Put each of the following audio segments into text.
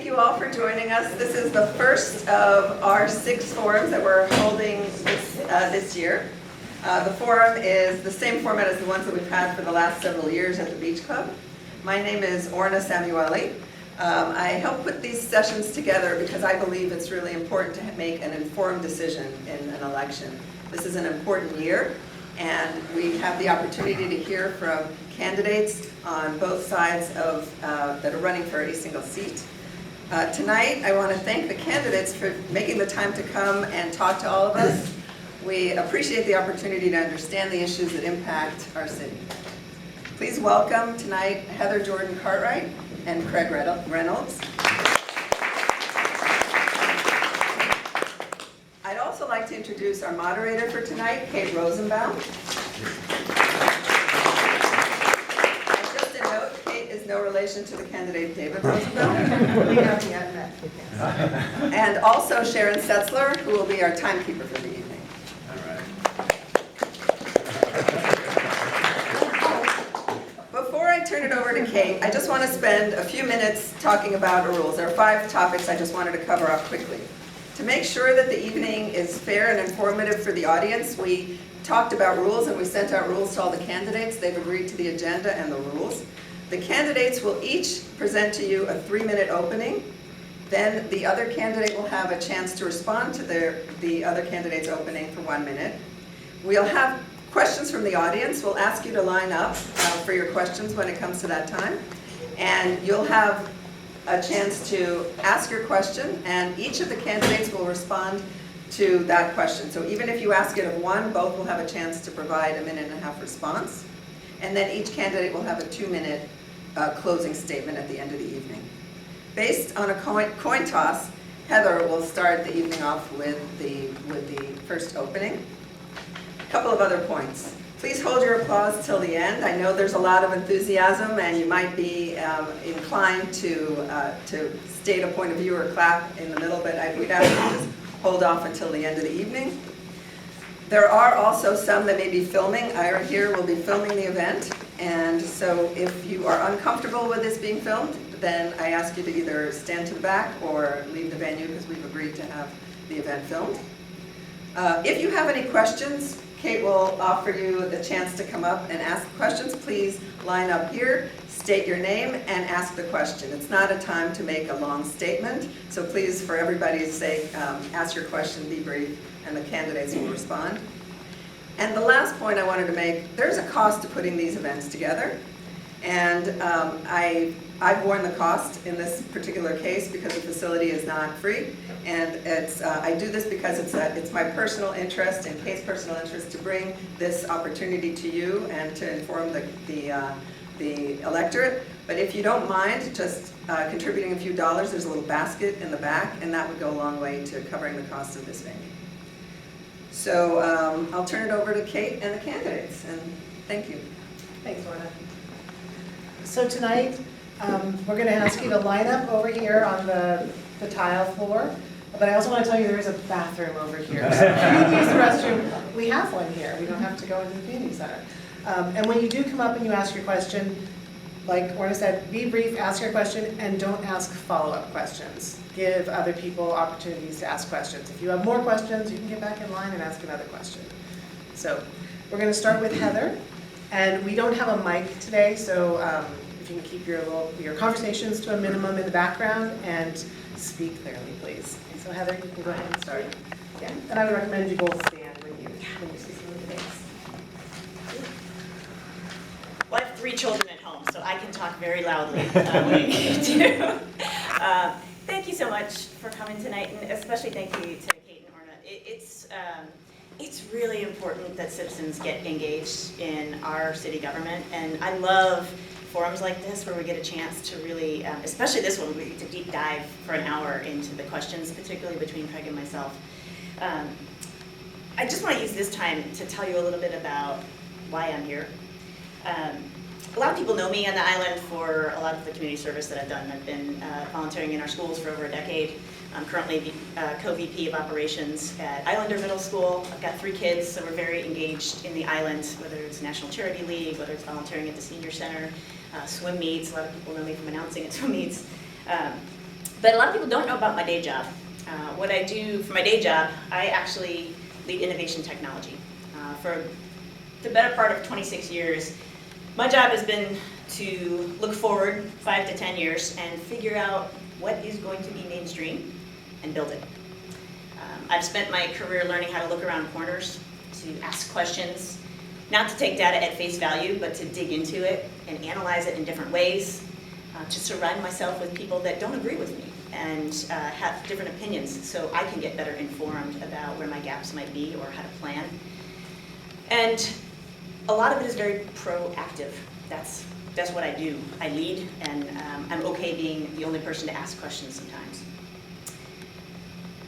you all for joining us. This is the first of our 6 forums that we're holding this year. The forum is the same format as the ones that we've had for the last several years at the Beach Club. My name is Orna Samueli. I help put these sessions together because I believe it's really important to make an informed decision in an election. This is an important year, and we have the opportunity to hear from candidates on both sides of that are running for a single seat. Tonight, I want to thank the candidates for making the time to come and talk to all of us. We appreciate the opportunity to understand the issues that impact our city. Please welcome tonight Heather Jordan Cartwright and Craig Reynolds. I'd also like to introduce our moderator for tonight, Kate Rosenbaum. And just a note, Kate is no relation to the candidate David Rosenbaum. We haven't yet met. And also Sharon Setzler, who will be our timekeeper for the evening. All right. Before I turn it over to Kate, I just want to spend a few minutes talking about our rules. There are 5 topics I just wanted to cover off quickly. To make sure that the evening is fair and informative for the audience, we talked about rules and we sent out rules to all the candidates. They've agreed to the agenda and the rules. The candidates will each present to you a 3-minute opening. Then the other candidate will have a chance to respond to the other candidate's opening for 1 minute. We'll have questions from the audience. We'll ask you to line up for your questions when it comes to that time. And you'll have a chance to ask your question, and each of the candidates will respond to that question. So even if you ask it of one, both will have a chance to provide a 1.5-minute response. And then each candidate will have a 2-minute closing statement at the end of the evening. Based on a coin toss, Heather will start the evening off with the first opening. A couple of other points. Please hold your applause till the end. I know there's a lot of enthusiasm and you might be inclined to state a point of view or clap in the middle, but we'd ask you to just hold off until the end of the evening. There are also some that may be filming. Ira here will be filming the event, and so if you are uncomfortable with this being filmed, then I ask you to either stand to the back or leave the venue because we've agreed to have the event filmed. If you have any questions, Kate will offer you the chance to come up and ask questions. Please line up here, state your name, and ask the question. It's not a time to make a long statement, so please, for everybody's sake, ask your question, be brief, and the candidates will respond. And the last point I wanted to make, there's a cost to putting these events together, and I've borne the cost in this particular case because the facility is not free, and I do this because it's my personal interest and Kate's personal interest to bring this opportunity to you and to inform the electorate. But if you don't mind just contributing a few dollars, there's a little basket in the back, and that would go a long way to covering the cost of this venue. So I'll turn it over to Kate and the candidates, and thank you. Thanks, Orna. So tonight, we're going to ask you to line up over here on the tile floor, but I also want to tell you there is a bathroom over here. So if you need to use the restroom, we have one here. We don't have to go into the community center. And when you do come up and you ask your question, like Orna said, be brief, ask your question, and don't ask follow-up questions. Give other people opportunities to ask questions. If you have more questions, you can get back in line and ask another question. So we're going to start with Heather. And we don't have a mic today, so if you can keep your conversations to a minimum in the background and speak clearly, please. So Heather, you can go ahead and start. Yeah. And I would recommend you both stand when you see some of the names. Well, I have 3 children at home, so I can talk very loudly when I need to. Thank you so much for coming tonight, and especially thank you to Kate and Orna. It's really important that citizens get engaged in our city government, and I love forums like this where we get a chance to really, especially this one, we get to deep dive for an hour into the questions, particularly between Craig and myself. I just want to use this time to tell you a little bit about why I'm here. A lot of people know me on the island for a lot of the community service that I've done. I've been volunteering in our schools for over a decade. I'm currently co-VP of operations at Islander Middle School. I've got 3 kids, so we're very engaged in the island, whether it's National Charity League, whether it's volunteering at the senior center, swim meets. A lot of people know me from announcing at swim meets. But a lot of people don't know about my day job. What I do for my day job, I actually lead innovation technology. For the better part of 26 years, my job has been to look forward 5 to 10 years and figure out what is going to be mainstream and build it. I've spent my career learning how to look around corners, to ask questions, not to take data at face value, but to dig into it and analyze it in different ways, to surround myself with people that don't agree with me and have different opinions so I can get better informed about where my gaps might be or how to plan. And a lot of it is very proactive. That's what I do. I lead, and I'm okay being the only person to ask questions sometimes.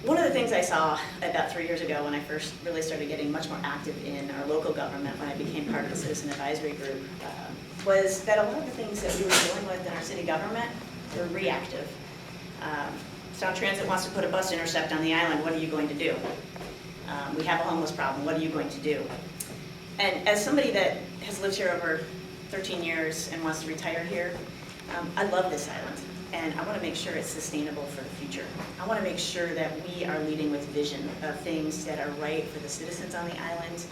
One of the things I saw about 3 years ago when I first really started getting much more active in our local government, when I became part of the Citizen Advisory Group, was that a lot of the things that we were dealing with in our city government were reactive. Sound Transit wants to put a bus intercept on the island, what are you going to do? We have a homeless problem, what are you going to do? And as somebody that has lived here over 13 years and wants to retire here, I love this island. And I want to make sure it's sustainable for the future. I want to make sure that we are leading with vision of things that are right for the citizens on the island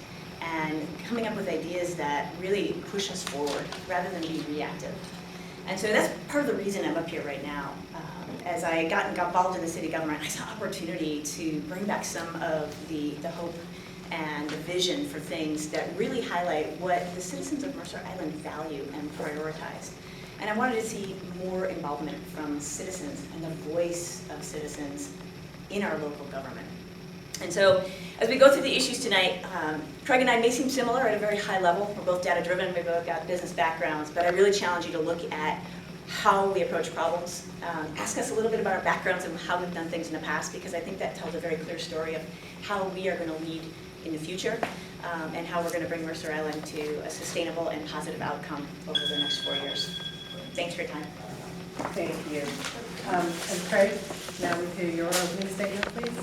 and coming up with ideas that really push us forward rather than be reactive. And so that's part of the reason I'm up here right now. As I got involved in the city government, I saw opportunity to bring back some of the hope and the vision for things that really highlight what the citizens of Mercer Island value and prioritize. And I wanted to see more involvement from citizens and the voice of citizens in our local government. And so, as we go through the issues tonight, Craig and I may seem similar at a very high level. We're both data-driven, we've both got business backgrounds, but I really challenge you to look at how we approach problems. Ask us a little bit about our backgrounds and how we've done things in the past, because I think that tells a very clear story of how we are going to lead in the future, and how we're going to bring Mercer Island to a sustainable and positive outcome over the next 4 years. Thanks for your time. Thank you. And Craig, now we hear your opening statement, please.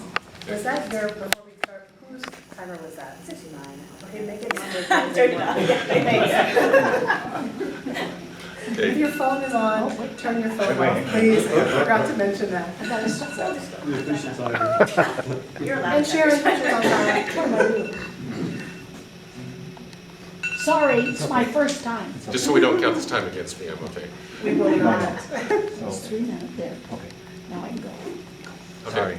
Was that your, before we start, whose timer was that? 69. Okay, make it longer. Turn it on. Thanks. If your phone is on, turn your phone off, please. I forgot to mention that. You're allowed. And Sharon, put yours on silent. What am I doing? Sorry, it's my first time. Just so we don't count this time against me, I'm okay. We will not. It's 3 minutes there. Okay. Now I can go. Okay.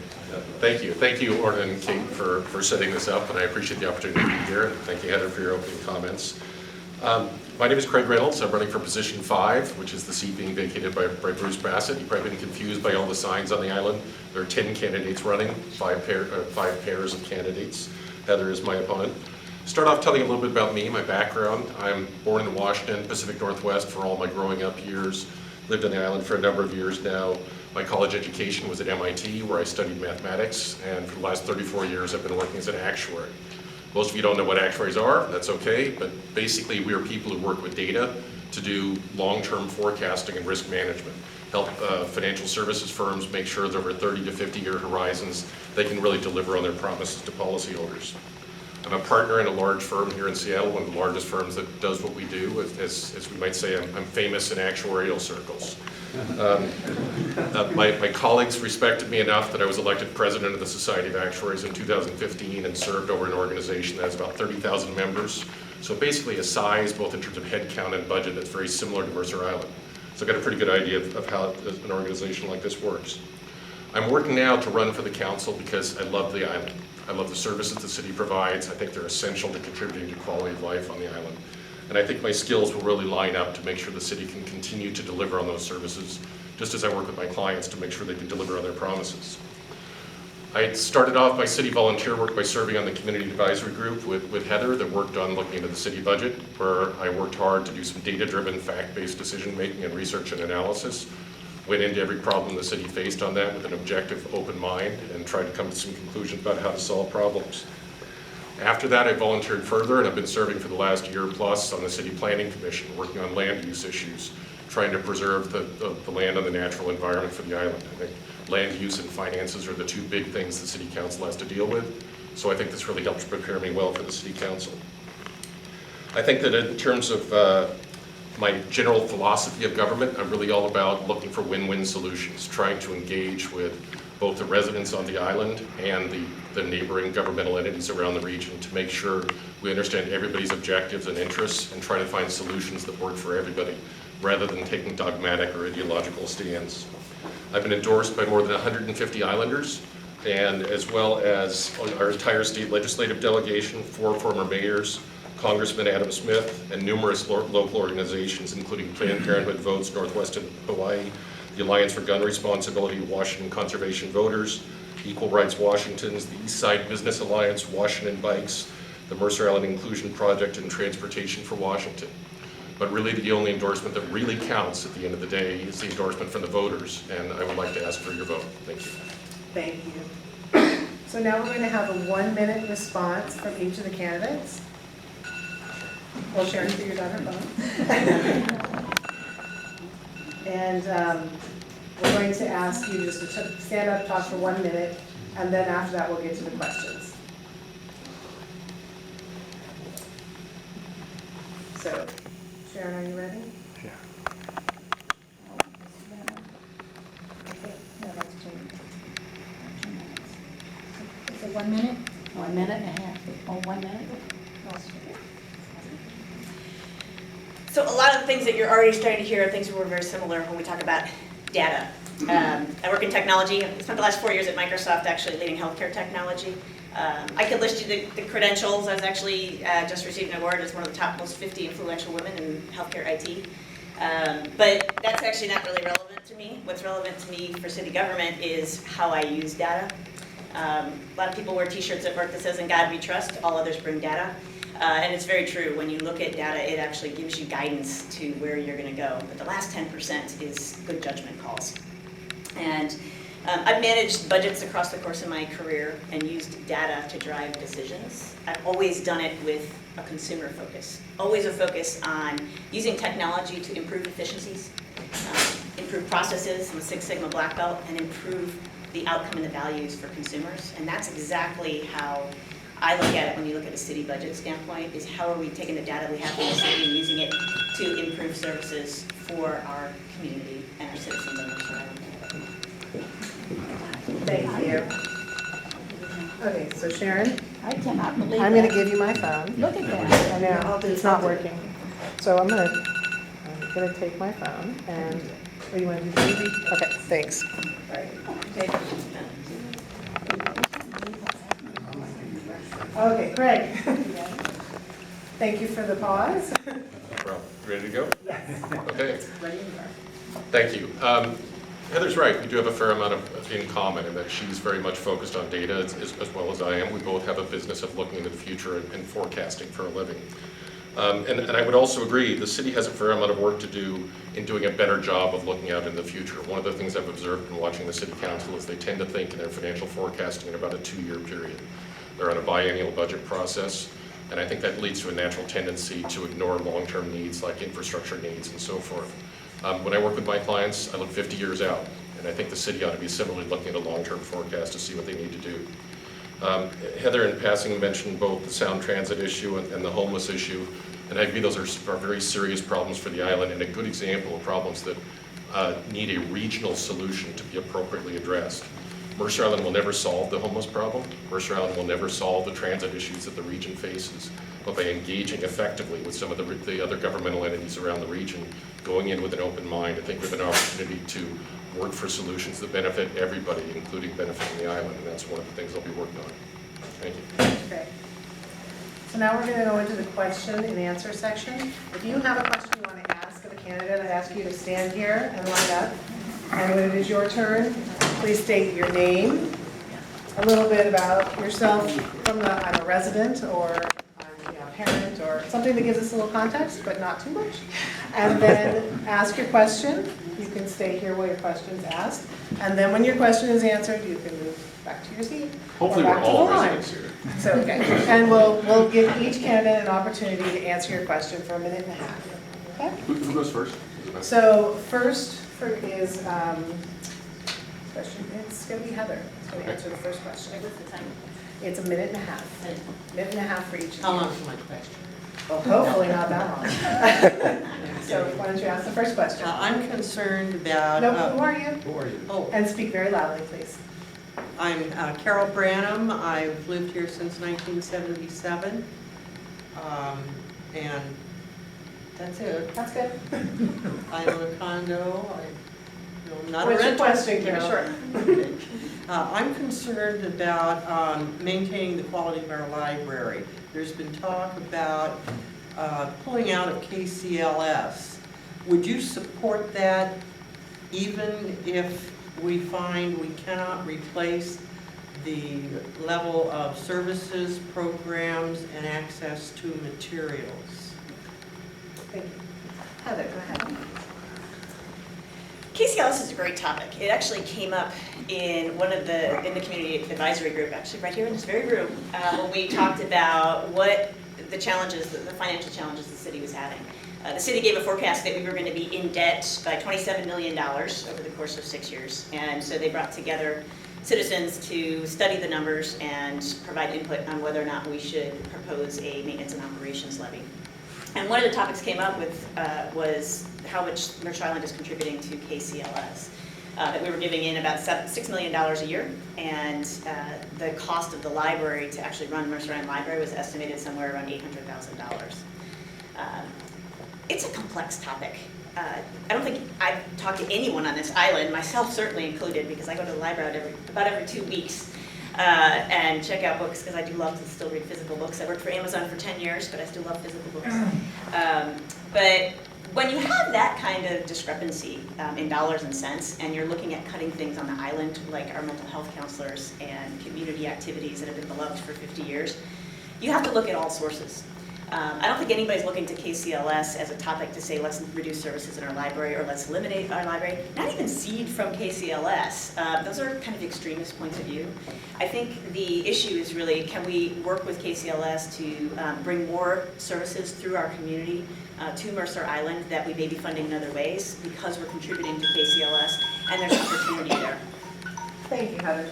Thank you, Orna and Kate, for setting this up, and I appreciate the opportunity to be here. And thank you, Heather, for your opening comments. My name is Craig Reynolds. I'm running for position 5, which is the seat being vacated by Bruce Bassett. You've probably been confused by all the signs on the island. There are 10 candidates running, 5 pairs of candidates. Heather is my opponent. Start off telling a little bit about me, my background. I'm born in Washington, Pacific Northwest for all my growing up years. Lived on the island for a number of years now. My college education was at MIT, where I studied mathematics, and for the last 34 years I've been working as an actuary. Most of you don't know what actuaries are, that's okay, but basically we are people who work with data to do long-term forecasting and risk management. Help financial services firms make sure that over 30 to 50-year horizons they can really deliver on their promises to policyholders. I'm a partner in a large firm here in Seattle, one of the largest firms that does what we do. As we might say, I'm famous in actuarial circles. My colleagues respected me enough that I was elected president of the Society of Actuaries in 2015 and served over an organization that has about 30,000 members. So basically a size, both in terms of head count and budget, that's very similar to Mercer Island. So I've got a pretty good idea of how an organization like this works. I'm working now to run for the council because I love the island. I love the services the city provides. I think they're essential to contributing to quality of life on the island. And I think my skills will really line up to make sure the city can continue to deliver on those services, just as I work with my clients to make sure they can deliver on their promises. I started off my city volunteer work by serving on the community advisory group with Heather that worked on looking into the city budget, where I worked hard to do some data-driven, fact-based decision-making and research and analysis. Went into every problem the city faced on that with an objective, open mind, and tried to come to some conclusions about how to solve problems. After that, I volunteered further, and I've been serving for the last year plus on the City Planning Commission, working on land use issues, trying to preserve the land and the natural environment for the island. I think land use and finances are the 2 big things the City Council has to deal with, so I think this really helps prepare me well for the City Council. I think that in terms of My general philosophy of government, I'm really all about looking for win-win solutions, trying to engage with both the residents on the island and the neighboring governmental entities around the region to make sure we understand everybody's objectives and interests and try to find solutions that work for everybody, rather than taking dogmatic or ideological stands. I've been endorsed by more than 150 islanders, and as well as our entire state legislative delegation, 4 former mayors, Congressman Adam Smith, and numerous local organizations, including Planned Parenthood Votes Northwestern Hawaii, the Alliance for Gun Responsibility, Washington Conservation Voters, Equal Rights Washington's, the East Side Business Alliance, Washington Bikes, the Mercer Island Inclusion Project, and Transportation for Washington. But really the only endorsement that really counts at the end of the day is the endorsement from the voters, and I would like to ask for your vote. Thank you. Thank you. So now we're going to have a 1-minute response from each of the candidates. Well, Sharon figured out her phone. And we're going to ask you just to stand up, talk for 1 minute, and then after that we'll get to the questions. So, Sharon, are you ready? Okay, yeah, that's 2 minutes. 2 minutes. Is it 1 minute? 1 minute and a half. Oh, 1 minute? So a lot of the things that you're already starting to hear are things that were very similar when we talk about data. I work in technology. I spent the last 4 years at Microsoft actually leading healthcare technology. I could list you the credentials. I was actually just received an award as one of the top most 50 influential women in healthcare IT. But that's actually not really relevant to me. What's relevant to me for city government is how I use data. A lot of people wear t-shirts at work that says, "In God we trust, all others bring data." And it's very true. When you look at data, it actually gives you guidance to where you're going to go. But the last 10% is good judgment calls. And I've managed budgets across the course of my career and used data to drive decisions. I've always done it with a consumer focus. Always a focus on using technology to improve efficiencies, improve processes, I'm a Six Sigma black belt, and improve the outcome and the values for consumers. And that's exactly how I look at it when you look at a city budget standpoint, is how are we taking the data we have in the city and using it to improve services for our community and our citizens on Mercer Island. Thank you. Okay, so Sharon, I cannot believe that. I'm going to give you my phone. Look at that. I know, it's not working. So I'm gonna take my phone and, what do you want to do, baby? Okay, thanks. Okay, Craig. Thank you for the pause. No problem. Ready to go? Yes. Okay. Ready and go. Thank you. Heather's right. We do have a fair amount of in common in that she's very much focused on data as well as I am. We both have a business of looking into the future and forecasting for a living. And I would also agree, the city has a fair amount of work to do in doing a better job of looking out in the future. One of the things I've observed in watching the city council is they tend to think in their financial forecasting in about a 2-year period. They're on a biennial budget process, and I think that leads to a natural tendency to ignore long-term needs like infrastructure needs and so forth. When I work with my clients, I look 50 years out, and I think the city ought to be similarly looking at a long-term forecast to see what they need to do. Heather, in passing, mentioned both the sound transit issue and the homeless issue, and I agree those are very serious problems for the island and a good example of problems that need a regional solution to be appropriately addressed. Mercer Island will never solve the homeless problem. Mercer Island will never solve the transit issues that the region faces. But by engaging effectively with some of the other governmental entities around the region, going in with an open mind, I think we have an opportunity to work for solutions that benefit everybody, including benefiting the island, and that's one of the things I'll be working on. Thank you. Okay. So now we're going to go into the question and answer section. If you have a question you want to ask of a candidate, I ask you to stand here and line up. And when it is your turn, please state your name, a little bit about yourself from the, I'm a resident, or I'm a parent, or something that gives us a little context, but not too much. And then ask your question. You can stay here while your question's asked. And then when your question is answered, you can move back to your seat. Hopefully or we're back to all the line. residents here. So, okay, and we'll give each candidate an opportunity to answer your question for 1.5 minutes. Okay? Who goes first? So first is, question, it's going to be Heather. It's going to answer the first question. It's 1.5 minutes. 1.5 minutes for each. How long is my question? Well, hopefully not that long. So why don't you ask the first question? I'm concerned about. No, who are you? Who are you? Oh, And speak very loudly, please. I'm Carol Branham. I've lived here since 1977. And that's it. That's good. I own a condo. I'm not a What's your renter. question, Carol? Sure. I'm concerned about maintaining the quality of our library. There's been talk about pulling out of KCLS. Would you support that even if we find we cannot replace the level of services, programs, and access to materials? Thank you. Heather, go ahead. KCLS is a great topic. It actually came up in in the community advisory group, actually right here in this very room, when we talked about what the challenges, the financial challenges the city was having. The city gave a forecast that we were going to be in debt by $27 million over the course of 6 years. And so they brought together citizens to study the numbers and provide input on whether or not we should propose a maintenance and operations levy. And one of the topics came up with was how much Mercer Island is contributing to KCLS. That we were giving in about $6 million a year, and the cost of the library to actually run Mercer Island Library was estimated somewhere around $800,000. It's a complex topic. I don't think I've talked to anyone on this island, myself certainly included, because I go to the library about every 2 weeks and check out books, because I do love to still read physical books. I worked for Amazon for 10 years, but I still love physical books. But when you have that kind of discrepancy in dollars and cents, and you're looking at cutting things on the island, like our mental health counselors and community activities that have been beloved for 50 years, you have to look at all sources. I don't think anybody's looking to KCLS as a topic to say, let's reduce services in our library or let's eliminate our library. Not even cede from KCLS. Those are kind of extremist points of view. I think the issue is really, can we work with KCLS to bring more services through our community to Mercer Island that we may be funding in other ways because we're contributing to KCLS, and there's opportunity there. Thank you, Heather.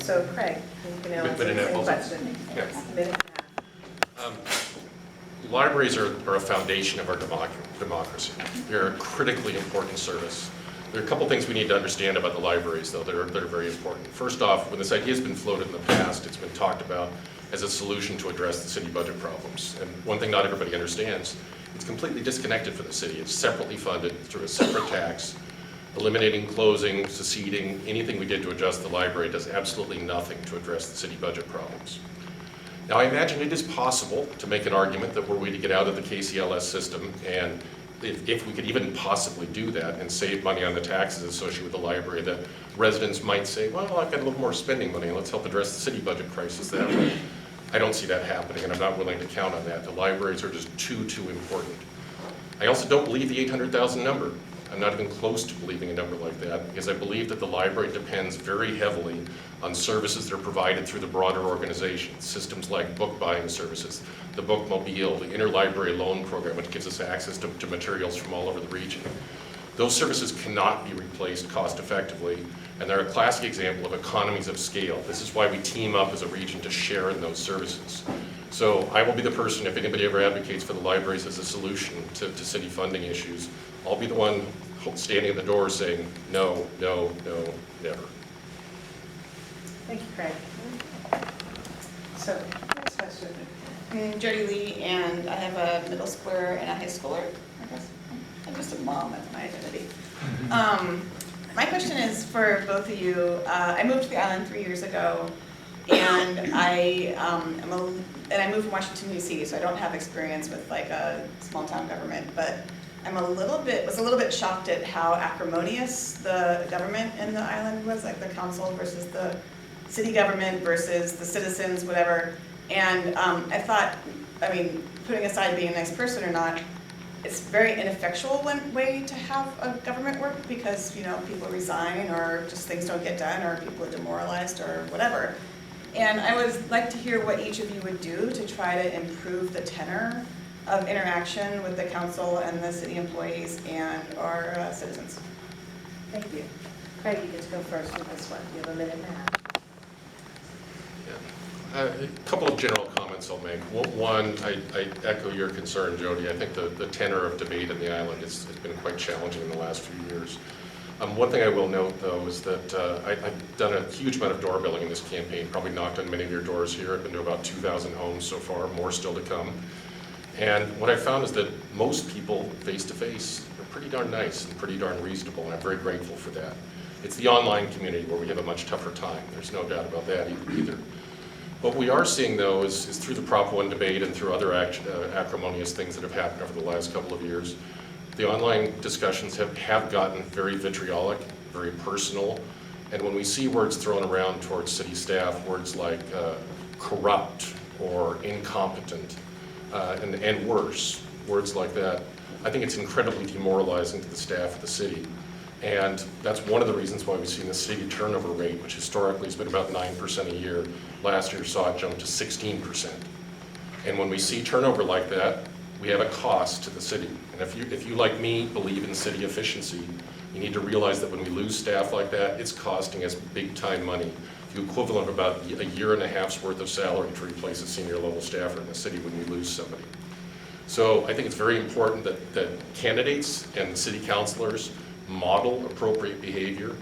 So Craig, you can now answer the same question. Yeah. Minute and a half. Libraries are a foundation of our democracy. They're a critically important service. There are a couple things we need to understand about the libraries, though, that are very important. First off, when this idea has been floated in the past, it's been talked about as a solution to address the city budget problems. And one thing not everybody understands, it's completely disconnected from the city. It's separately funded through a separate tax. Eliminating, closing, seceding, anything we did to adjust the library does absolutely nothing to address the city budget problems. Now, I imagine it is possible to make an argument that were we to get out of the KCLS system, and if we could even possibly do that and save money on the taxes associated with the library, that residents might say, well, I've got a little more spending money, let's help address the city budget crisis that way. I don't see that happening, and I'm not willing to count on that. The libraries are just too important. I also don't believe the 800,000 number. I'm not even close to believing a number like that, because I believe that the library depends very heavily on services that are provided through the broader organization. Systems like book buying services, the bookmobile, the interlibrary loan program, which gives us access to materials from all over the region. Those services cannot be replaced cost effectively, and they're a classic example of economies of scale. This is why we team up as a region to share in those services. So I will be the person, if anybody ever advocates for the libraries as a solution to city funding issues, I'll be the one standing at the door saying, no, no, no, never. Thank you, Craig. So, next question. Jody Lee, and I have a middle schooler and a high schooler, I guess. I'm just a mom, that's my identity. My question is for both of you. I moved to the island 3 years ago, and I moved from Washington, D.C., so I don't have experience with like a small town government, but was a little bit shocked at how acrimonious the government in the island was, like the council versus the city government versus the citizens, whatever. And I thought, I mean, putting aside being a nice person or not, it's a very ineffectual way to have a government work, because, you know, people resign or just things don't get done or people are demoralized or whatever. And I would like to hear what each of you would do to try to improve the tenor of interaction with the council and the city employees and our citizens. Thank you. Craig, you get to go first with this one. You have a minute and a half. A couple of general comments comments I'll make. One, I echo your concern, Jody. I think the tenor of debate in the island has been quite challenging in the last few years. One thing I will note, though, is that I've done a huge amount of door billing in this campaign, probably knocked on many of your doors here. I've been to about 2,000 homes so far, more still to come. And what I found is that most people, face-to-face, are pretty darn nice and pretty darn reasonable, and I'm very grateful for that. It's the online community where we have a much tougher time. There's no doubt about that either. What we are seeing, though, is through the Prop 1 debate and through other acrimonious things that have happened over the last couple of years, the online discussions have gotten very vitriolic, very personal, and when we see words thrown around towards city staff, words like corrupt or incompetent, and worse, words like that, I think it's incredibly demoralizing to the staff of the city. And that's one of the reasons why we've seen the city turnover rate, which historically has been about 9% a year. Last year saw it jump to 16%. And when we see turnover like that, we have a cost to the city. And if you, like me, believe in city efficiency, you need to realize that when we lose staff like that, it's costing us big time money. The equivalent of about a year and a half's worth of salary to replace a senior level staffer in the city when we lose somebody. So I think it's very important that candidates and city councilors model appropriate behavior,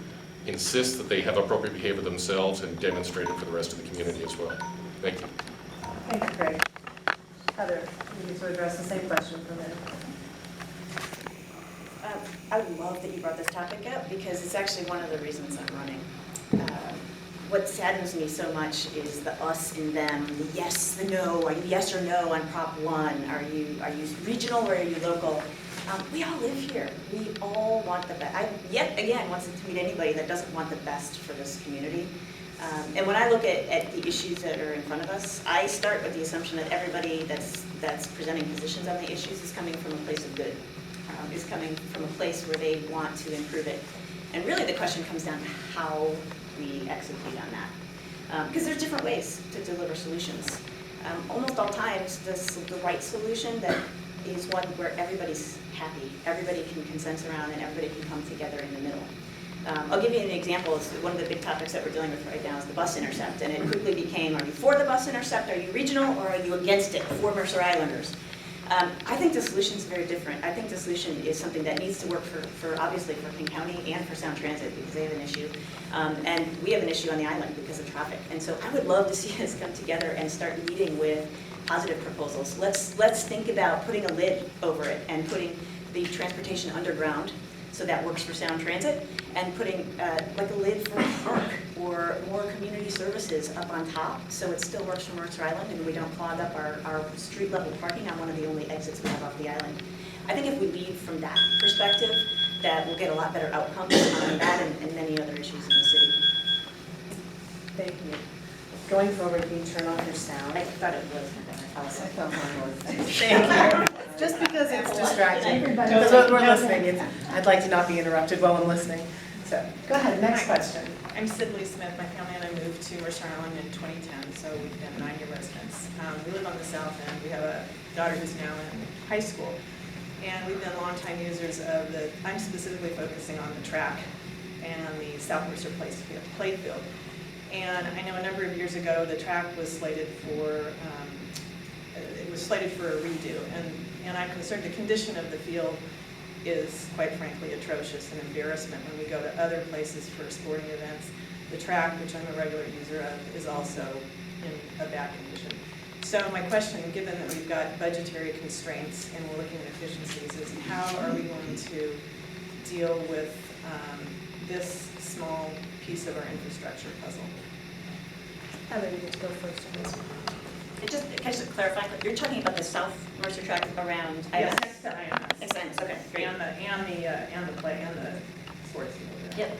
insist that they have appropriate behavior themselves, and demonstrate it for the rest of the community as well. Thank you. Thank you, Craig. Heather, you need to address the same question for a minute. I love that you brought this topic up because it's actually one of the reasons I'm running. What saddens me so much is the us and them, the yes, the no. Are you yes or no on Prop 1? Are you regional or are you local? We all live here. We all want the best. I, yet again, want to meet anybody that doesn't want the best for this community. And when I look at the issues that are in front of us, I start with the assumption that everybody that's presenting positions on the issues is coming from a place of good, is coming from a place where they want to improve it. And really the question comes down to how we execute on that. Because there's different ways to deliver solutions. Almost all times, the right solution that is one where everybody's happy, everybody can consensus around, and everybody can come together in the middle. I'll give you an example. One of the big topics that we're dealing with right now is the bus intercept, and it quickly became, are you for the bus intercept, are you regional, or are you against it for Mercer Islanders? I think the solution is very different. I think the solution is something that needs to work for obviously for King County and for Sound Transit because they have an issue, and we have an issue on the island because of traffic. And so I would love to see us come together and start meeting with positive proposals. Let's think about putting a lid over it and putting the transportation underground so that works for Sound Transit, and putting like a lid for a park or more community services up on top so it still works for Mercer Island and we don't clog up our street level parking on one of the only exits we have off the island. I think if we lead from that perspective, that we'll get a lot better outcomes on that and many other issues in the city. Thank you. Going forward, can you turn off your sound? I thought it was. Thank you. Just because it's distracting. Everybody- Because when we're listening, I'd like to not be interrupted while I'm listening. So, go ahead, next question. I'm Sidley Smith. My family and I moved to Mercer Island in 2010, so we've been 9-year residents. We live on the south end. We have a daughter who's now in high school. And we've been longtime users of I'm specifically focusing on the track and the South Mercer playfield. And I know a number of years ago, the track was slated for a redo. And I'm concerned the condition of the field is, quite frankly, atrocious and embarrassment when we go to other places for sporting events. The track, which I'm a regular user of, is also in a bad condition. So my question, given that we've got budgetary constraints and we're looking at efficiencies, is how are we going to deal with this small piece of our infrastructure puzzle? Heather, you get to go first on this one. Can I just clarify? You're talking about the South Mercer track around Yes, IMS? next to IMS. Next to IMS, okay, great. And the sports field. Yep.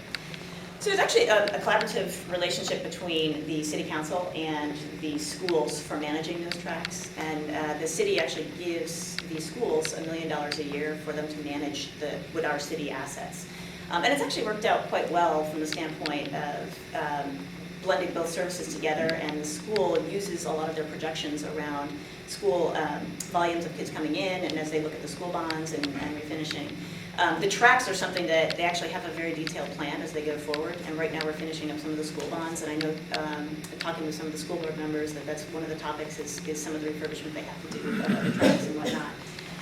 So there's actually a collaborative relationship between the city council and the schools for managing those tracks. And the city actually gives the schools $1 million a year for them to manage with our city assets. And it's actually worked out quite well from the standpoint of blending both services together, and the school uses a lot of their projections around school volumes of kids coming in and as they look at the school bonds and refinishing. The tracks are something that they actually have a very detailed plan as they go forward, and right now we're finishing up some of the school bonds, and I know, talking with some of the school board members, that's one of the topics is some of the refurbishment they have to do with the tracks and whatnot.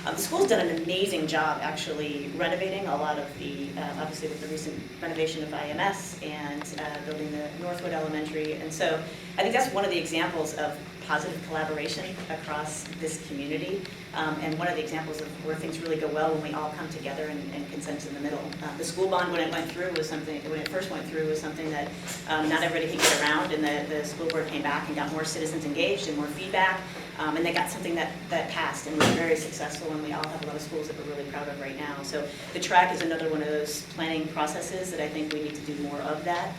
The school's done an amazing job actually renovating a lot of the, obviously with the recent renovation of IMS and building the Northwood Elementary. And so I think that's one of the examples of positive collaboration across this community. And one of the examples of where things really go well when we all come together and consensus in the middle. The school bond, when it went through, was something, when it first went through, was something that not everybody could get around, and the school board came back and got more citizens engaged and more feedback. And they got something that passed and was very successful, and we all have a lot of schools that we're really proud of right now. So the track is another one of those planning processes that I think we need to do more of that.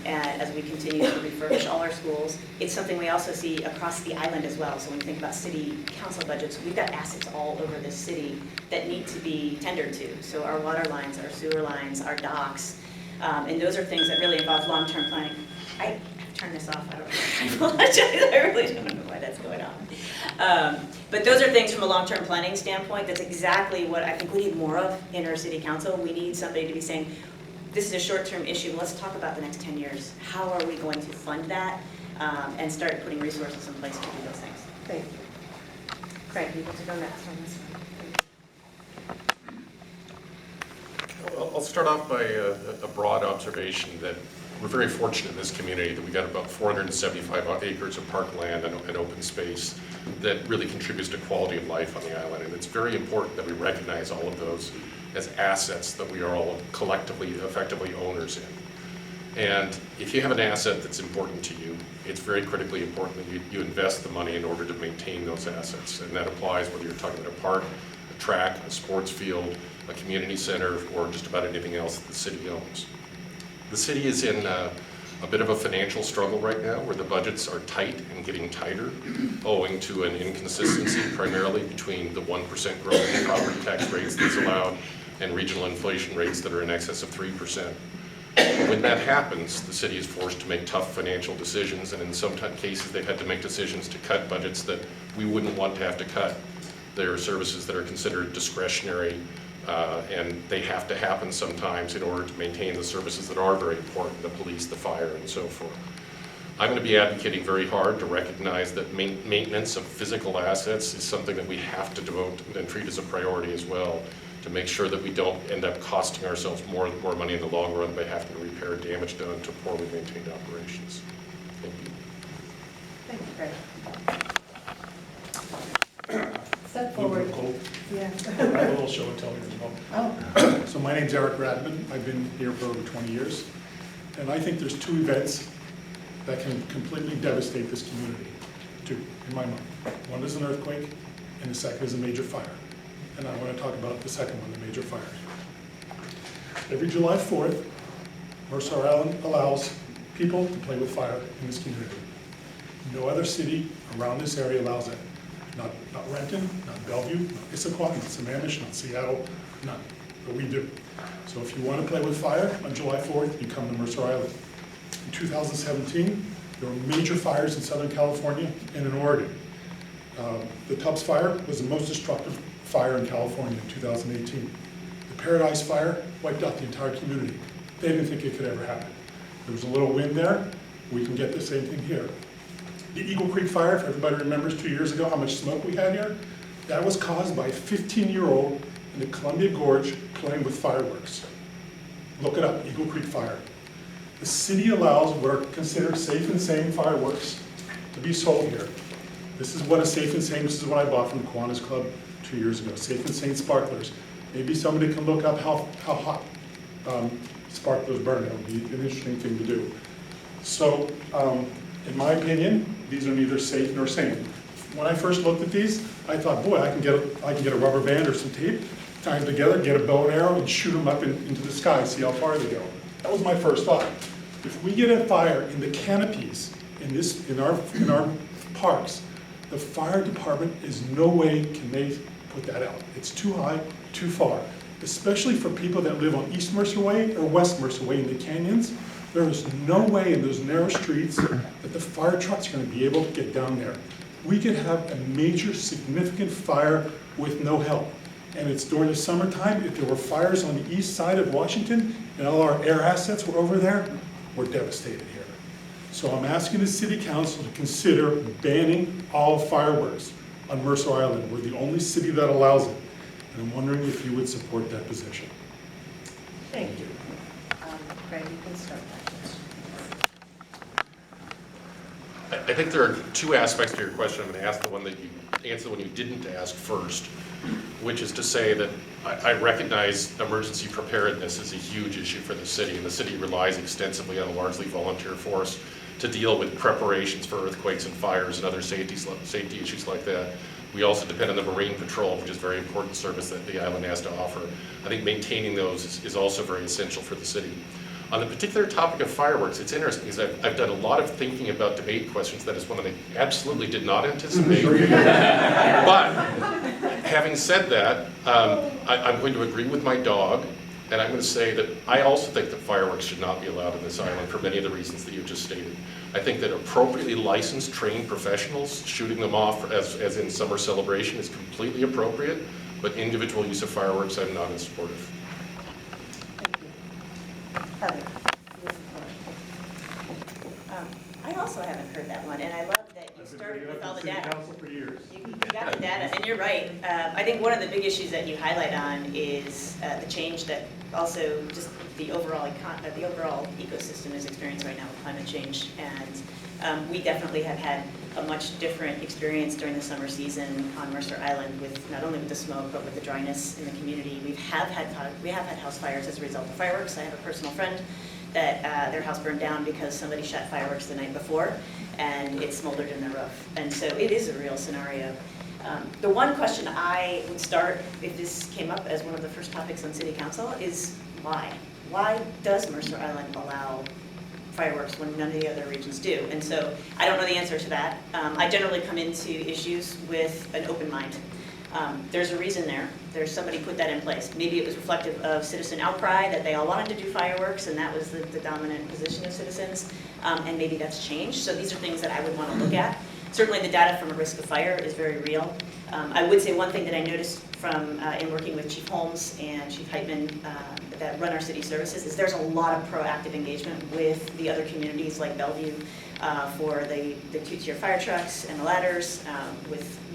And as we continue to refurbish all our schools, it's something we also see across the island as well. So when you think about city council budgets, we've got assets all over this city that need to be tendered to. So our water lines, our sewer lines, our docks, and those are things that really involve long-term planning. I turn this off, I don't know. I apologize, I really don't know why that's going on. But those are things from a long-term planning standpoint. That's exactly what I think we need more of in our city council. We need somebody to be saying, this is a short-term issue, let's talk about the next 10 years. How are we going to fund that? And start putting resources in place to do those things. Thank you. Craig, you get to go next on this one. I'll start off by a broad observation that we're very fortunate in this community that we got about 475 acres of parkland and open space that really contributes to quality of life on the island. And it's very important that we recognize all of those as assets that we are all collectively, effectively owners in. And if you have an asset that's important to you, it's very critically important that you invest the money in order to maintain those assets. And that applies whether you're talking about a park, a track, a sports field, a community center, or just about anything else that the city owns. The city is in a bit of a financial struggle right now where the budgets are tight and getting tighter owing to an inconsistency primarily between the 1% growth in property tax rates that's allowed and regional inflation rates that are in excess of 3%. When that happens, the city is forced to make tough financial decisions, and in some cases they've had to make decisions to cut budgets that we wouldn't want to have to cut. There are services that are considered discretionary, and they have to happen sometimes in order to maintain the services that are very important, the police, the fire, and so forth. I'm going to be advocating very hard to recognize that maintenance of physical assets is something that we have to devote and treat as a priority as well, to make sure that we don't end up costing ourselves more money in the long run by having to repair damage done to poorly maintained operations. Thank you. Thank you, Craig. Step forward. Yeah. I have a little show and tell as well. Oh, So my name's Eric Radman. I've been here for over 20 years. And I think there's two events that can completely devastate this community, two, in my mind. One is an earthquake, and the second is a major fire. And I want to talk about the second one, the major fires. Every July 4th, Mercer Island allows people to play with fire in this community. No other city around this area allows that. Not Renton, not Bellevue, not Issaquah, not Sammamish, not Seattle, none. But we do. So if you want to play with fire on July 4th, you come to Mercer Island. In 2017, there were major fires in Southern California and in Oregon. The Tubbs Fire was the most destructive fire in California in 2018. The Paradise Fire wiped out the entire community. They didn't think it could ever happen. There was a little wind there. We can get the same thing here. The Eagle Creek Fire, if everybody remembers 2 years ago how much smoke we had here, that was caused by a 15-year-old in the Columbia Gorge playing with fireworks. Look it up, Eagle Creek Fire. The city allows what are considered safe and sane fireworks to be sold here. This is what is safe and sane. This is what I bought from the Kiwanis Club 2 years ago, safe and sane sparklers. Maybe somebody can look up how hot sparklers burn. That would be an interesting thing to do. So, in my opinion, these are neither safe nor sane. When I first looked at these, I thought, boy, I can get a rubber band or some tape, tie them together, get a bow and arrow, and shoot them up into the sky, see how far they go. That was my first thought. If we get a fire in the canopies in our parks, the fire department is no way can they put that out. It's too high, too far. Especially for people that live on East Mercer Way or West Mercer Way in the canyons. There is no way in those narrow streets that the fire trucks are going to be able to get down there. We could have a major, significant fire with no help. And it's during the summertime, if there were fires on the east side of Washington and all our air assets were over there, we're devastated here. So I'm asking the city council to consider banning all fireworks on Mercer Island. We're the only city that allows it. And I'm wondering if you would support that position. Thank you. Craig, you can start that. I think there are two aspects to your question. I'm going to answer the one you didn't ask first, which is to say that I recognize emergency preparedness is a huge issue for the city, and the city relies extensively on a largely volunteer force to deal with preparations for earthquakes and fires and other safety issues like that. We also depend on the Marine Patrol, which is a very important service that the island has to offer. I think maintaining those is also very essential for the city. On the particular topic of fireworks, it's interesting because I've done a lot of thinking about debate questions. That is one that I absolutely did not anticipate. But having said that, I'm going to agree with my dog, and I'm going to say that I also think that fireworks should not be allowed on this island for many of the reasons that you just stated. I think that appropriately licensed, trained professionals shooting them off as in summer celebration is completely appropriate, but individual use of fireworks I'm not in support of. Heather. I also haven't heard that one, and I love that you started with all the data. For years. You got the data, and you're right. I think one of the big issues that you highlight on is the change that also just the overall ecosystem is experiencing right now with climate change. And we definitely have had a much different experience during the summer season on Mercer Island with not only with the smoke, but with the dryness in the community. We have had house fires as a result of fireworks. I have a personal friend that their house burned down because somebody shot fireworks the night before and it smoldered in their roof. And so it is a real scenario. The one question I would start, if this came up as one of the first topics on City Council, is why? Why does Mercer Island allow fireworks when none of the other regions do? And so I don't know the answer to that. I generally come into issues with an open mind. There's a reason there. There's somebody put that in place. Maybe it was reflective of citizen outcry that they all wanted to do fireworks and that was the dominant position of citizens. And maybe that's changed. So these are things that I would want to look at. Certainly the data from a risk of fire is very real. I would say one thing that I noticed from in working with Chief Holmes and Chief Heitman that run our city services is there's a lot of proactive engagement with the other communities like Bellevue for the two-tier fire trucks and the ladders,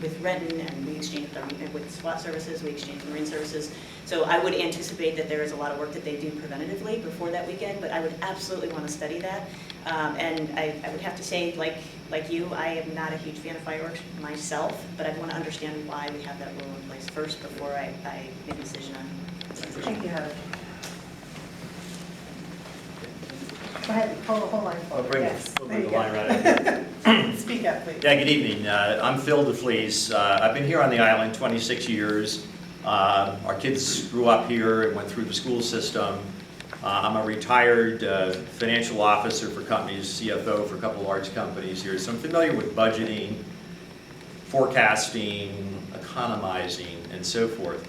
with Renton, and we exchange with SWAT services, we exchange Marine services. So I would anticipate that there is a lot of work that they do preventatively before that weekend, but I would absolutely want to study that. And I would have to say, like you, I am not a huge fan of fireworks myself, but I want to understand why we have that rule in place first before I make a decision on it. Thank you, Heather. Go ahead, hold line. I'll bring Yes, the there you line go. right up. Speak up, please. Yeah, good evening. I'm Phil DeFleece. I've been here on the island 26 years. Our kids grew up here and went through the school system. I'm a retired financial officer for companies, CFO for a couple large companies here. So I'm familiar with budgeting, forecasting, economizing, and so forth.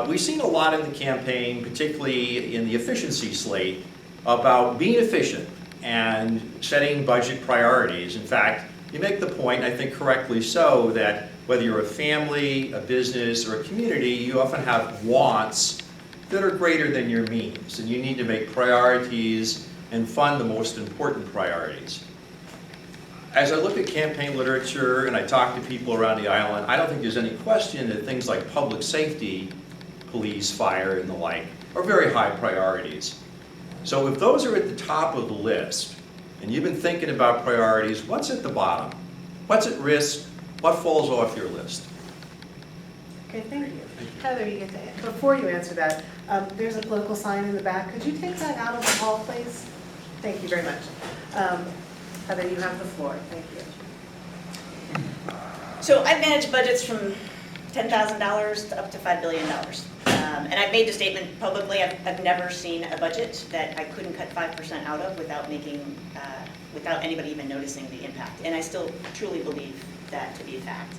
We've seen a lot in the campaign, particularly in the efficiency slate, about being efficient and setting budget priorities. In fact, you make the point, I think correctly so, that whether you're a family, a business, or a community, you often have wants that are greater than your means, and you need to make priorities and fund the most important priorities. As I look at campaign literature and I talk to people around the island, I don't think there's any question that things like public safety, police, fire, and the like are very high priorities. So if those are at the top of the list, and you've been thinking about priorities, what's at the bottom? What's at risk? What falls off your list? Okay, thank you. Heather, you get to, before you answer that, there's a political sign in the back. Could you take that out of the hall, please? Thank you very much. Heather, you have the floor. Thank you. So I've managed budgets from $10,000 to up to $5 billion. And I've made the statement publicly, I've never seen a budget that I couldn't cut 5% out of without without anybody even noticing the impact. And I still truly believe that to be a fact.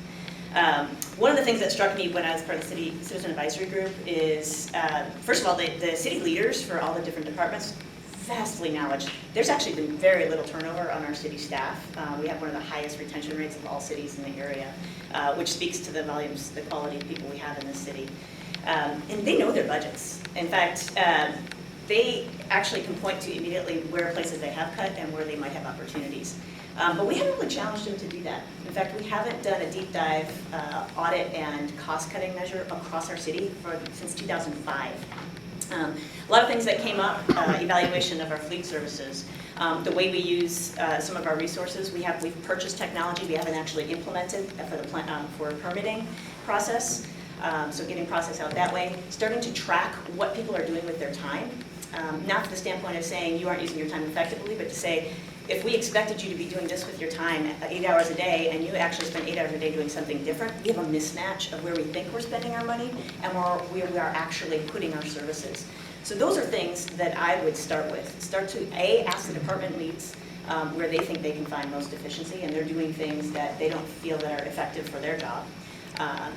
One of the things that struck me when I was part of the Citizen Advisory Group is, first of all, the city leaders for all the different departments vastly knowledge. There's actually been very little turnover on our city staff. We have one of the highest retention rates of all cities in the area, which speaks to the volumes, the quality of people we have in this city. And they know their budgets. In fact, they actually can point to immediately where places they have cut and where they might have opportunities. But we haven't really challenged them to do that. In fact, we haven't done a deep dive audit and cost-cutting measure across our city since 2005. A lot of things that came up, evaluation of our fleet services, the way we use some of our resources. We've purchased technology we haven't actually implemented for permitting process. So getting process out that way, starting to track what people are doing with their time. Not from the standpoint of saying you aren't using your time effectively, but to say, if we expected you to be doing this with your time 8 hours a day, and you actually spend 8 hours a day doing something different, we have a mismatch of where we think we're spending our money and where we are actually putting our services. So those are things that I would start with. Start to, A, ask the department leads where they think they can find most efficiency, and they're doing things that they don't feel that are effective for their job.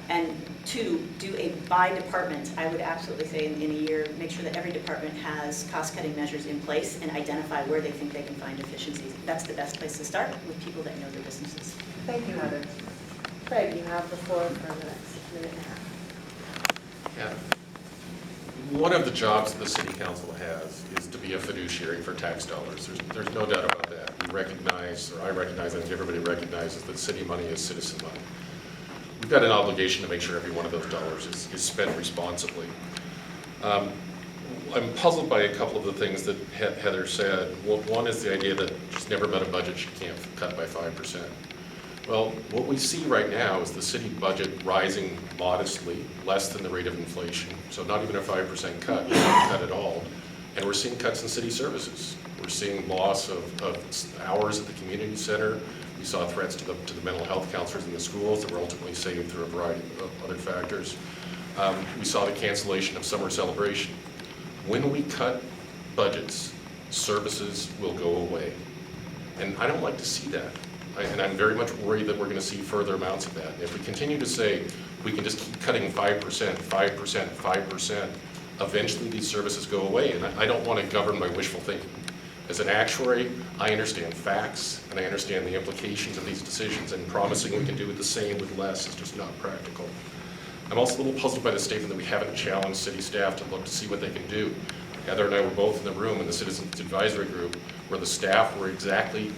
And 2, do a by department. I would absolutely say in a year, make sure that every department has cost-cutting measures in place and identify where they think they can find efficiencies. That's the best place to start, with people that know their businesses. Thank you, Heather. Craig, you have the floor for the next minute and a half. Yeah. One of the jobs that the city council has is to be a fiduciary for tax dollars. There's no doubt about that. We recognize, or I recognize, I think everybody recognizes that city money is citizen money. We've got an obligation to make sure every one of those dollars is spent responsibly. I'm puzzled by a couple of the things that Heather said. One is the idea that she's never met a budget she can't cut by 5%. Well, what we see right now is the city budget rising modestly, less than the rate of inflation. So not even a 5% cut, not cut at all. And we're seeing cuts in city services. We're seeing loss of hours at the community center. We saw threats to the mental health counselors in the schools that were ultimately saved through a variety of other factors. We saw the cancellation of summer celebration. When we cut budgets, services will go away. And I don't like to see that. And I'm very much worried that we're going to see further amounts of that. And if we continue to say we can just keep cutting 5%, 5%, 5%, eventually these services go away. And I don't want to govern by wishful thinking. As an actuary, I understand facts and I understand the implications of these decisions, and promising we can do the same with less is just not practical. I'm also a little puzzled by the statement that we haven't challenged city staff to look to see what they can do. Heather and I were both in the room in the Citizens Advisory Group where the staff were exactly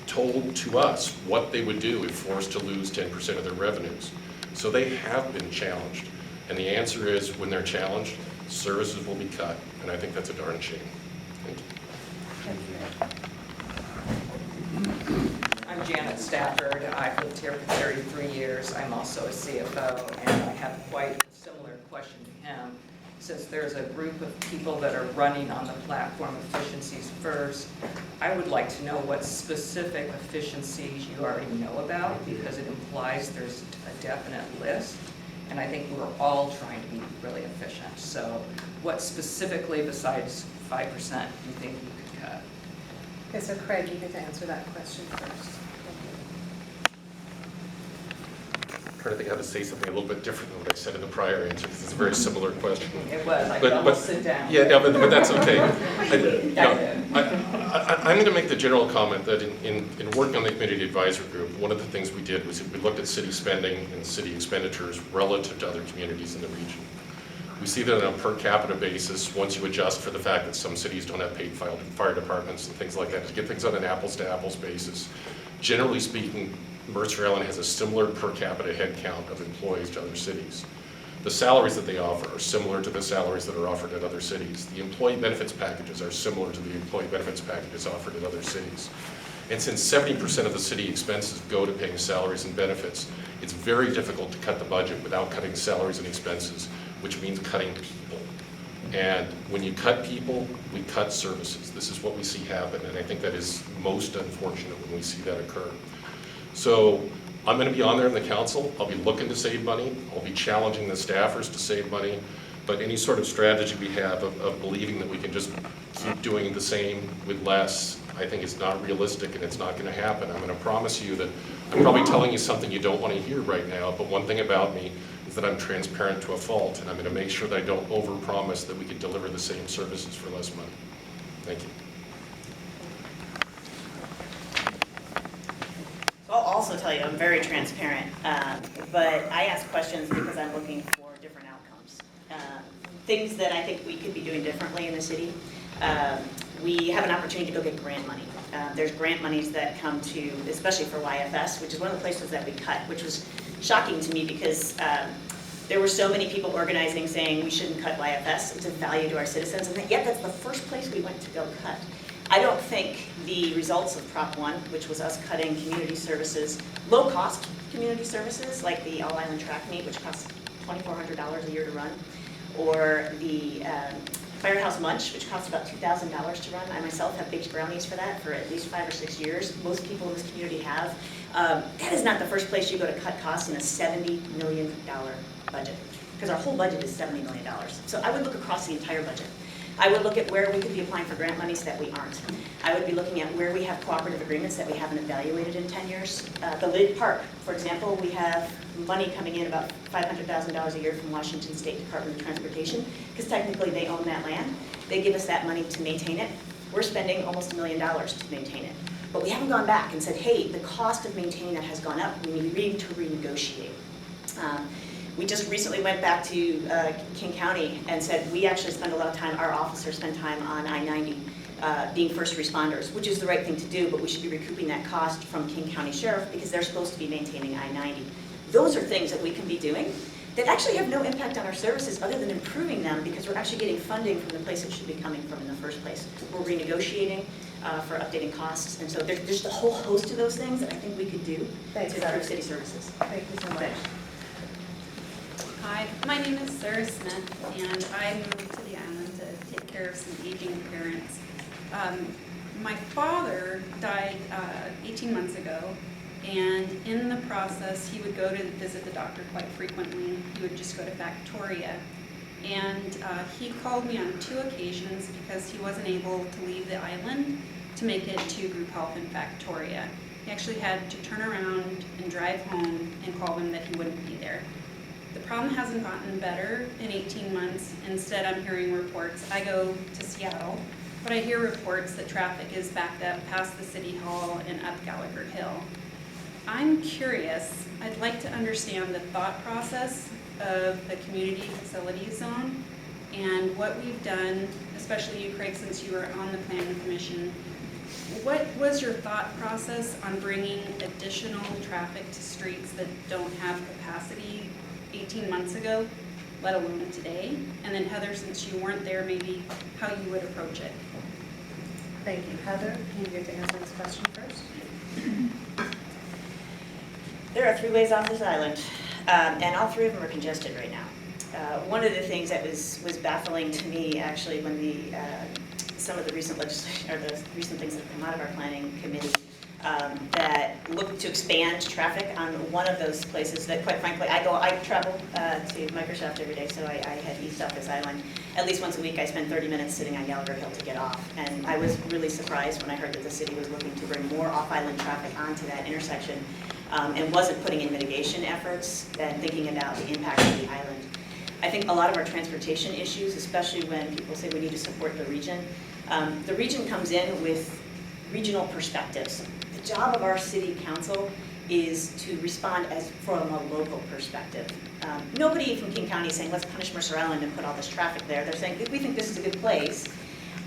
told to us what they would do if forced to lose 10% of their revenues. So they have been challenged. And the answer is, when they're challenged, services will be cut. And I think that's a darn shame. Thank you. I'm Janet Stafford. I've lived here for 33 years. I'm also a CFO, and I have quite a similar question to him. Since there's a group of people that are running on the platform Efficiencies First, I would like to know what specific efficiencies you already know about, because it implies there's a definite list, and I think we're all trying to be really efficient. So what specifically, besides 5%, do you think you could cut? Okay, so Craig, you get to answer that question first. I'm trying to think how to say something a little bit different than what I said in the prior answer, because it's a very similar question. It was. I could almost sit down. Yeah, but that's okay. I'm going to make the general comment that in working on the community advisory group, one of the things we did was we looked at city spending and city expenditures relative to other communities in the region. We see that on a per capita basis, once you adjust for the fact that some cities don't have paid fire departments and things like that, to get things on an apples-to-apples basis. Generally speaking, Mercer Island has a similar per capita head count of employees to other cities. The salaries that they offer are similar to the salaries that are offered at other cities. The employee benefits packages are similar to the employee benefits packages offered at other cities. And since 70% of the city expenses go to paying salaries and benefits, it's very difficult to cut the budget without cutting salaries and expenses, which means cutting people. And when you cut people, we cut services. This is what we see happen, and I think that is most unfortunate when we see that occur. So I'm going to be on there in the council. I'll be looking to save money. I'll be challenging the staffers to save money. But any sort of strategy we have of believing that we can just keep doing the same with less, I think is not realistic, and it's not going to happen. I'm going to promise you that I'm probably telling you something you don't want to hear right now, but one thing about me is that I'm transparent to a fault, and I'm going to make sure that I don't overpromise that we can deliver the same services for less money. Thank you. also tell you, I'm very transparent, but I ask questions because I'm looking for different outcomes. Things that I think we could be doing differently in the city. We have an opportunity to go get grant money. There's grant monies that come to, especially for YFS, which is one of the places that we cut, which was shocking to me because there were so many people organizing saying we shouldn't cut YFS. It's a value to our citizens, and yet that's the first place we went to go cut. I don't think the results of Prop 1, which was us cutting community services, low-cost community services, like the All-Island Track Meet, which costs $2,400 a year to run, or the Firehouse Munch, which costs about $2,000 to run. I myself have baked brownies for that for at least 5 or 6 years. Most people in this community have. That is not the first place you go to cut costs in a $70 million budget, because our whole budget is $70 million. So I would look across the entire budget. I would look at where we could be applying for grant monies that we aren't. I would be looking at where we have cooperative agreements that we haven't evaluated in 10 years. The Lid Park, for example, we have money coming in about $500,000 a year from Washington State Department of Transportation, because technically they own that land. They give us that money to maintain it. We're spending almost $1 million to maintain it. But we haven't gone back and said, hey, the cost of maintaining that has gone up. We need to renegotiate. We just recently went back to King County and said we actually spend a lot of time, our officers spend time on I-90 being first responders, which is the right thing to do, but we should be recouping that cost from King County Sheriff because they're supposed to be maintaining I-90. Those are things that we can be doing that actually have no impact on our services other than improving them because we're actually getting funding from the place it should be coming from in the first place. We're renegotiating for updating costs, and so there's just a whole host of those things that I think we could do to improve city services. Thank you so much. Hi, my name is Sarah Smith, and I moved to the island to take care of some aging parents. My father died 18 months ago, and in the process, he would go to visit the doctor quite frequently. He would just go to Factoria. And he called me on 2 occasions because he wasn't able to leave the island to make it to group health in Factoria. He actually had to turn around and drive home and call them that he wouldn't be there. The problem hasn't gotten better in 18 months. Instead, I'm hearing reports. I go to Seattle, but I hear reports that traffic is backed up past the City Hall and up Gallagher Hill. I'm curious, I'd like to understand the thought process of the community facilities zone and what we've done, especially you, Craig, since you were on the planning commission. What was your thought process on bringing additional traffic to streets that don't have capacity 18 months ago, let alone today? And then Heather, since you weren't there, maybe how you would approach it. Thank you. Heather, can you get to answer this question first? There are 3 ways off this island, and all 3 of them are congested right now. One of the things that was baffling to me, actually, when some of the recent legislation, or the recent things that have come out of our planning committee that looked to expand traffic on one of those places that, quite frankly, I travel to Microsoft every day, so I head east off this island. At least once a week, I spend 30 minutes sitting on Gallagher Hill to get off. And I was really surprised when I heard that the city was looking to bring more off-island traffic onto that intersection and wasn't putting in mitigation efforts and thinking about the impact of the island. I think a lot of our transportation issues, especially when people say we need to support the region comes in with regional perspectives. The job of our city council is to respond from a local perspective. Nobody from King County is saying, let's punish Mercer Island and put all this traffic there. They're saying, we think this is a good place.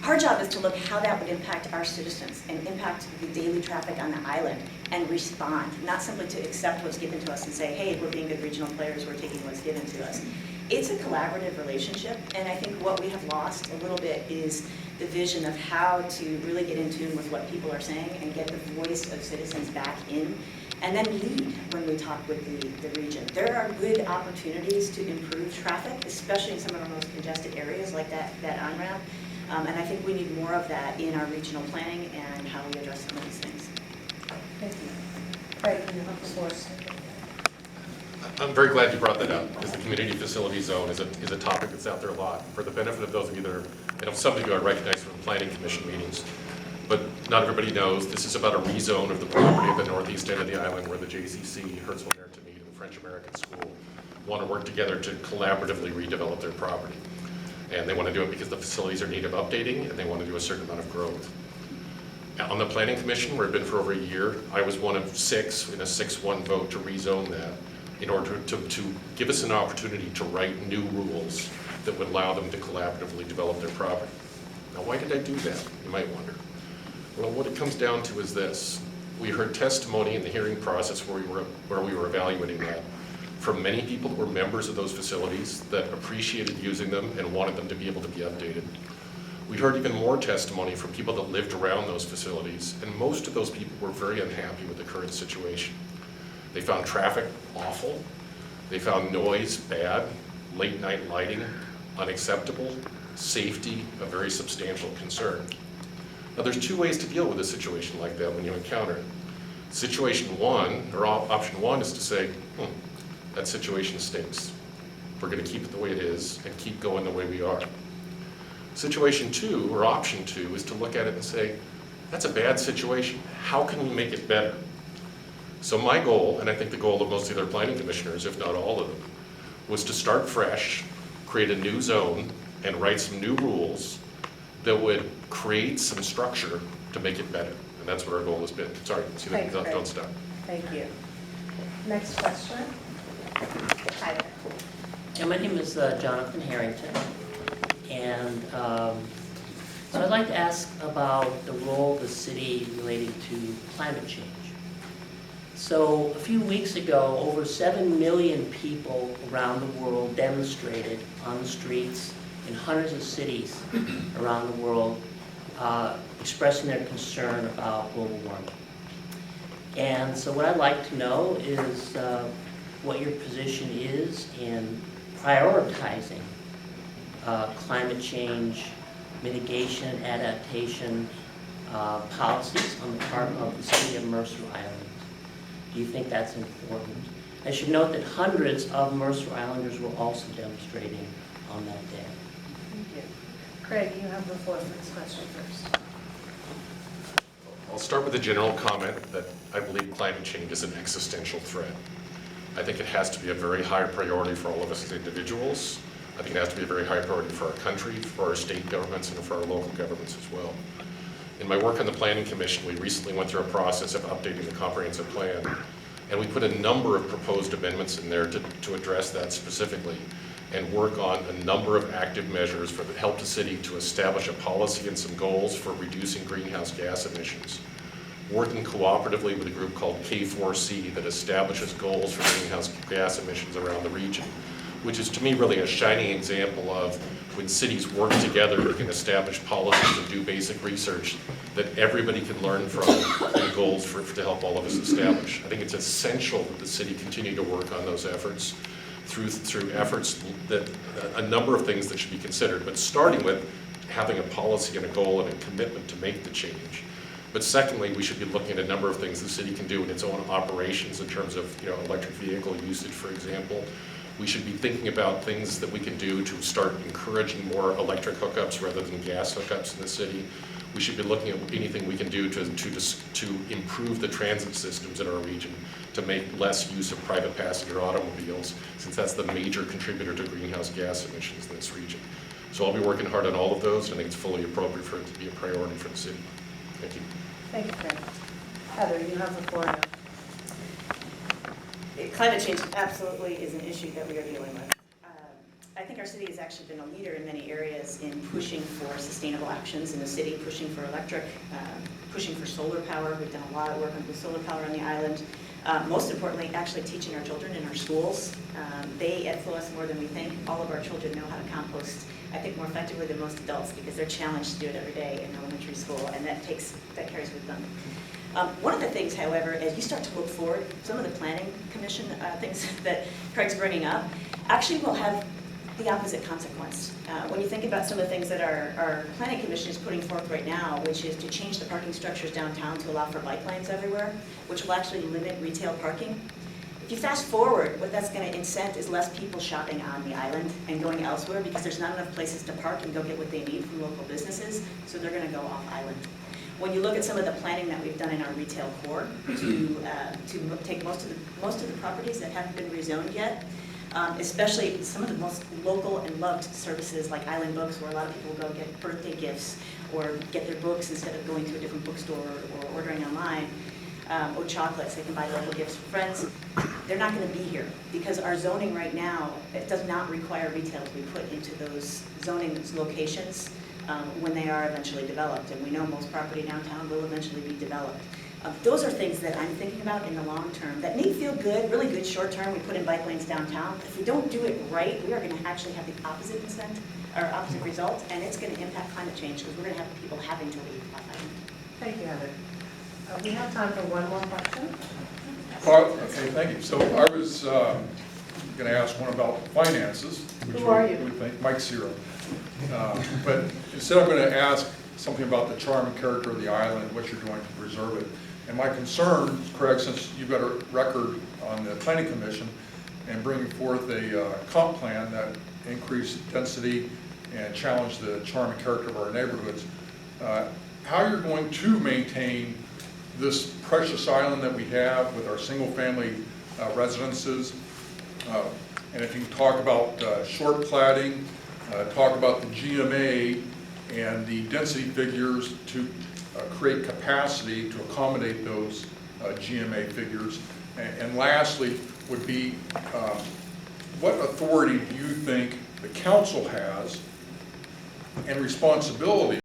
Our job is to look how that would impact our citizens and impact the daily traffic on the island and respond, not simply to accept what's given to us and say, hey, we're being good regional players, we're taking what's given to us. It's a collaborative relationship, and I think what we have lost a little bit is the vision of how to really get in tune with what people are saying and get the voice of citizens back in, and then lead when we talk with the region. There are good opportunities to improve traffic, especially in some of our most congested areas like that on-ramp, and I think we need more of that in our regional planning and how we address some of these things. Thank you. Craig, can you help us force? I'm very glad you brought that up, because the community facility zone is a topic that's out there a lot. For the benefit of those of you that are, some of you I recognize from planning commission meetings, but not everybody knows, this is about a rezone of the property of the northeast end of the island where the JCC, Hertzville Narrative Mead, and the French American School want to work together to collaboratively redevelop their property. And they want to do it because the facilities are in need of updating, and they want to do a certain amount of growth. On the planning commission, where I've been for over a year, I was one of 6 in a 6-1 vote to rezone that in order to give us an opportunity to write new rules that would allow them to collaboratively develop their property. Now, why did I do that, you might wonder? Well, what it comes down to is this. We heard testimony in the hearing process where we were evaluating that from many people that were members of those facilities that appreciated using them and wanted them to be able to be updated. We heard even more testimony from people that lived around those facilities, and most of those people were very unhappy with the current situation. They found traffic awful, they found noise bad, late night lighting unacceptable, safety a very substantial concern. Now there's 2 ways to deal with a situation like that when you encounter it. Situation 1, or option 1, is to say, that situation stinks. We're going to keep it the way it is and keep going the way we are. Situation 2, or option 2, is to look at it and say, that's a bad situation. How can we make it better? So my goal, and I think the goal of most of the other planning commissioners, if not all of them, was to start fresh, create a new zone, and write some new rules that would create some structure to make it better. And that's what our goal has been. Sorry, see that? Thanks, Craig. Don't stop. Thank you. Next question. Hi there. Yeah, my name is Jonathan Harrington, and so I'd like to ask about the role of the city relating to climate change. So a few weeks ago, over 7 million people around the world demonstrated on the streets in hundreds of cities around the world, expressing their concern about global warming. And so what I'd like to know is what your position is in prioritizing climate change mitigation and adaptation policies on the part of the city of Mercer Island. Do you think that's important? I should note that hundreds of Mercer Islanders were also demonstrating on that day. Thank you. Craig, you have the floor for this question first. I'll start with a general comment that I believe climate change is an existential threat. I think it has to be a very high priority for all of us as individuals. I think it has to be a very high priority for our country, for our state governments, and for our local governments as well. In my work on the Planning Commission, we recently went through a process of updating the comprehensive plan, and we put a number of proposed amendments in there to address that specifically and work on a number of active measures for the help the city to establish a policy and some goals for reducing greenhouse gas emissions. Working cooperatively with a group called K4C that establishes goals for greenhouse gas emissions around the region, which is to me really a shining example of when cities work together, they can establish policies and do basic research that everybody can learn from and goals to help all of us establish. I think it's essential that the city continue to work on those efforts through efforts that a number of things that should be considered, but starting with having a policy and a goal and a commitment to make the change. But secondly, we should be looking at a number of things the city can do in its own operations in terms of electric vehicle usage, for example. We should be thinking about things that we can do to start encouraging more electric hookups rather than gas hookups in the city. We should be looking at anything we can do to improve the transit systems in our region, to make less use of private passenger automobiles, since that's the major contributor to greenhouse gas emissions in this region. So I'll be working hard on all of those, and I think it's fully appropriate for it to be a priority for the city. Thank you. Thank you, Craig. Heather, you have the floor now. Climate change absolutely is an issue that we are dealing with. I think our city has actually been a leader in many areas in pushing for sustainable actions in the city, pushing for electric, pushing for solar power. We've done a lot of work with solar power on the island. Most importantly, actually teaching our children in our schools. They influence more than we think. All of our children know how to compost, I think, more effectively than most adults because they're challenged to do it every day in elementary school, and that carries with them. One of the things, however, as you start to look forward, some of the planning commission things that Craig's bringing up actually will have the opposite consequence. When you think about some of the things that our planning commission is putting forth right now, which is to change the parking structures downtown to allow for bike lanes everywhere, which will actually limit retail parking. If you fast forward, what that's going to incent is less people shopping on the island and going elsewhere because there's not enough places to park and go get what they need from local businesses, so they're going to go off island. When you look at some of the planning that we've done in our retail core to take most of the properties that haven't been rezoned yet, especially some of the most local and loved services like Island Books, where a lot of people go get birthday gifts, or get their books instead of going to a different bookstore or ordering online, or chocolates, they can buy local gifts for friends. They're not going to be here because our zoning right now, it does not require retail to be put into those zoning locations when they are eventually developed. And we know most property downtown will eventually be developed. Those are things that I'm thinking about in the long term that may feel good, really good short term. We put in bike lanes downtown. But if we don't do it right, we are going to actually have the opposite opposite result, and it's going to impact climate change because we're going to have people having to leave. Thank you, Heather. We have time for one more question. Okay, thank you. So I was going to ask one about finances. Which Who are you? would think Mike Zero. But instead I'm going to ask something about the charm and character of the island, what you're doing to preserve it. And my concern, Craig, since you've got a record on the Planning Commission and bringing forth a comp plan that increased density and challenged the charm and character of our neighborhoods, how you're going to maintain this precious island that we have with our single-family residences, and if you can talk about short platting, talk about the GMA and the density figures to create capacity to accommodate those GMA figures. And lastly would be, what authority do you think the council has and responsibility